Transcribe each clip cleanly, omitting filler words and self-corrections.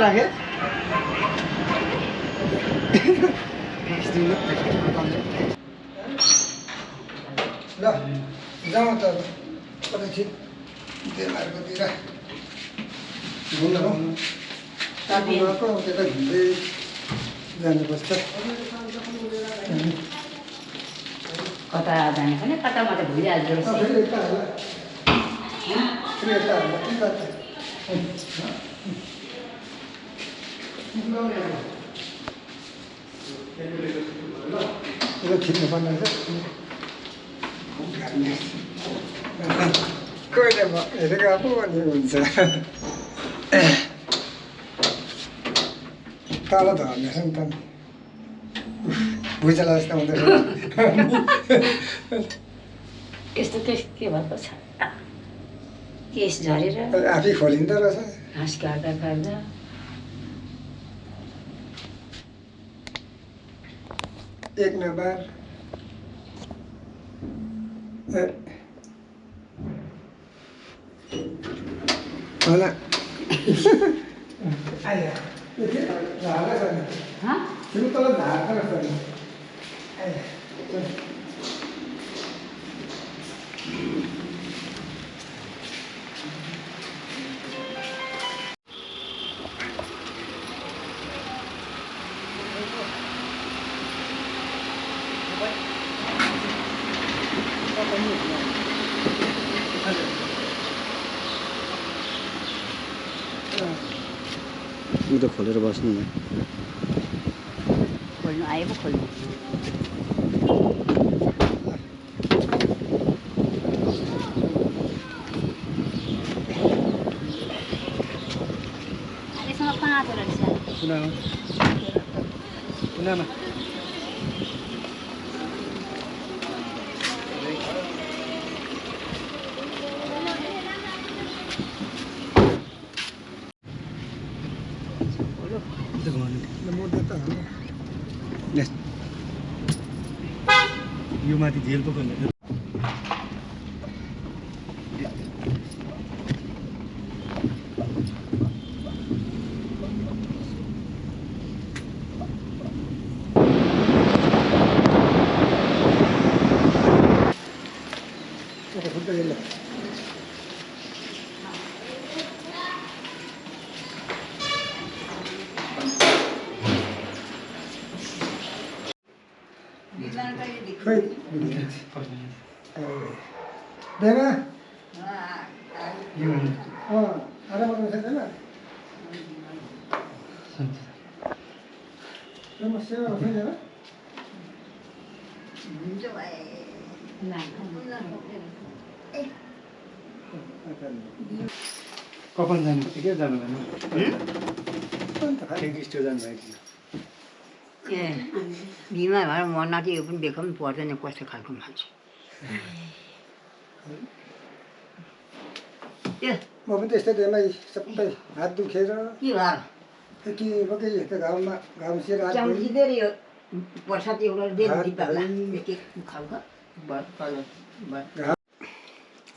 राखे ल जाउँ त एकैछिन देमार्कोतिर घुम्न हो तापीको त्यता घुम्दै जानुपर्छ कता जाने पनि कता मात्रै भुलिहाल्छु खिच्नु पर्ने कहिले हेरेको आफू अनि हुन्छ तल झर्नेछ नि त भुइँचालो जस्तो हुँदैछ यस्तो केस के भएको छ केस झरेर आफै खोलिँदो रहेछ घाँस काट्दा काट्दा एक नम्बर होला आइया झार्दा छ नि तिमी तल झार्दा रहेछ नि आइया म त खोलेर बस्नु न खोल्नु आयो पो खोल्नु यसमा 5 वटा छ कुनामा यो माथि झेल पो खोल्ने खोइ देवा आराम गर्नु छैन समस्या छैन कफन जानु के जानु भएन स्टोर जानु भएको ए बिमार भएर मर्न कि यो पनि देखाउनु पर्दैन कस्तो खालको मान्छे म पनि त्यस्तै देमै सबै हात दुखेर के भयो के पक्कै यस्तो घाउमा घाउसिएर चम्किँदै यो वर्षात एउटा के खालको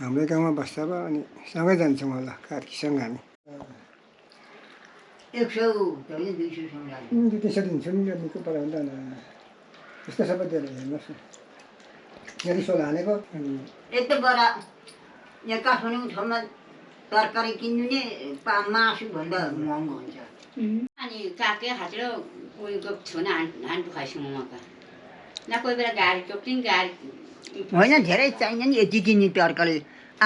हाम्रै गाउँमा बस्छ अब अनि सँगै जान्छौँ होला कार्कीसँग हामी 100 200 दिन्छौँ नि निको पढाउँदैन यस्तो सबै दिएर हेर्नुहोस् न यहाँ रिसोल हानेको अनि यस्तो बडा यहाँ काठमाडौँ ठाउँमा तरकारी किन्नु नै मासुभन्दा महँगो हुन्छ अनि काके हातेर कोहीको छुना हान्टु खाइसक्नु मका न कोही बेला गाडी टोक्टिङ गाडी होइन धेरै चाहिन्छ नि यति किन्ने तरकारी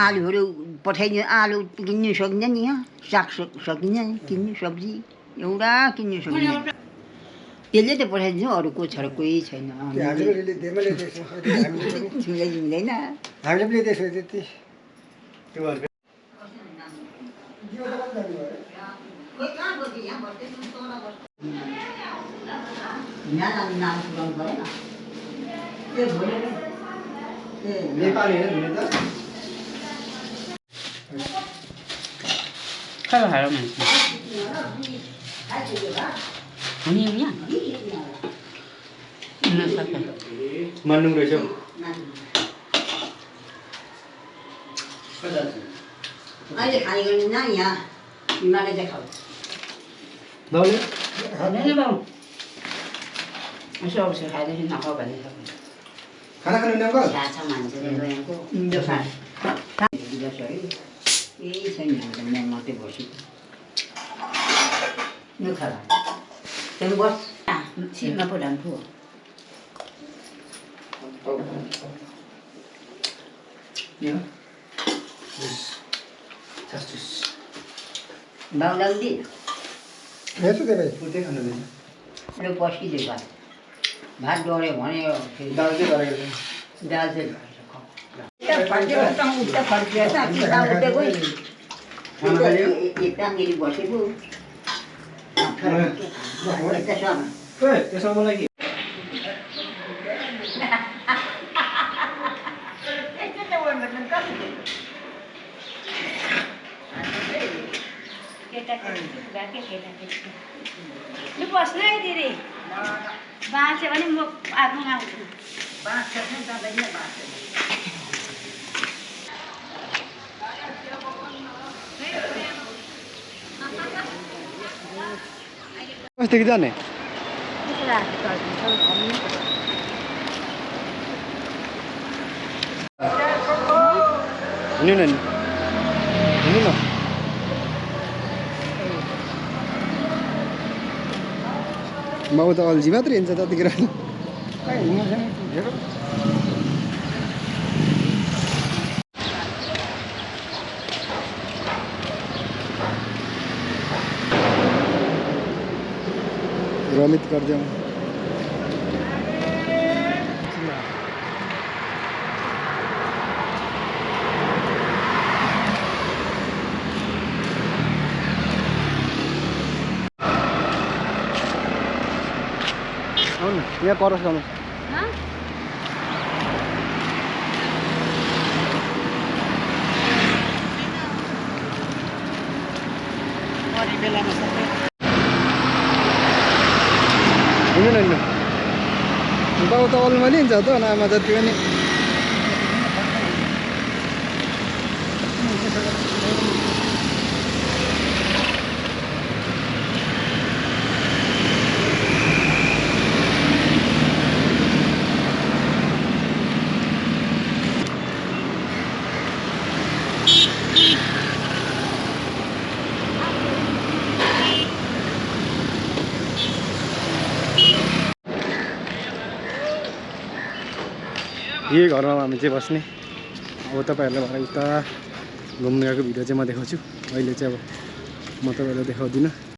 आलुहरू पठाइदिनु आलु किन्नु सकिन्छ नि यहाँ साग सकिन्छ नि किन्नु सब्जी एउटा किन्नु सकिन्छ त्यसले त पठाइदिन्छु अरू को छ र कोही छैन मिल्दैन हामीले पनि त्यसो त्यति नेपाली खायो खायो मान्छे हुने यहाँ मान्नु रहेछ अहिले खाने गर्नु न यहाँ हिमालय देखाऊ बाउले खाँदैन बाउ यसो अवसर खाएदेखि नखाऊ भन्ने छ खाना खानु नि अङ्कल थाहा छ मान्छेले गएको त्यो खा बस्यो है केही छैन म मात्रै बसेको यो खाला त्यहाँ बस सिलमा पो डान्थ्यो बाउ लाग्दी हेर्छु त्यो भाइ उतै खानु दिन्छ यो पस्किँदै भात डढ्यो भने दाल चाहिँ गरेको दाल चाहिँ यतानिर बसेको त्यसमा मलाई के लु बस्नु है दिदी बाँच्यो भने म आफ्नो आउँछु कस्तोदेखि जाने हिँड्नु न हिँड्नु न बाउ त अल्झी मात्रै हिँड्छ त्यतिखेर रमित गरिदिउँ यहाँ परोस् गर्नु हिँड्नु न हिँड्नु बाउ त अल्मा लिन्छ त आमा जति पनि यही घरमा हामी चाहिँ बस्ने अब तपाईँहरूलाई भरे उता घुम्नु गएको भिडियो चाहिँ म देखाउँछु अहिले चाहिँ अब म तपाईँहरूलाई देखाउँदिनँ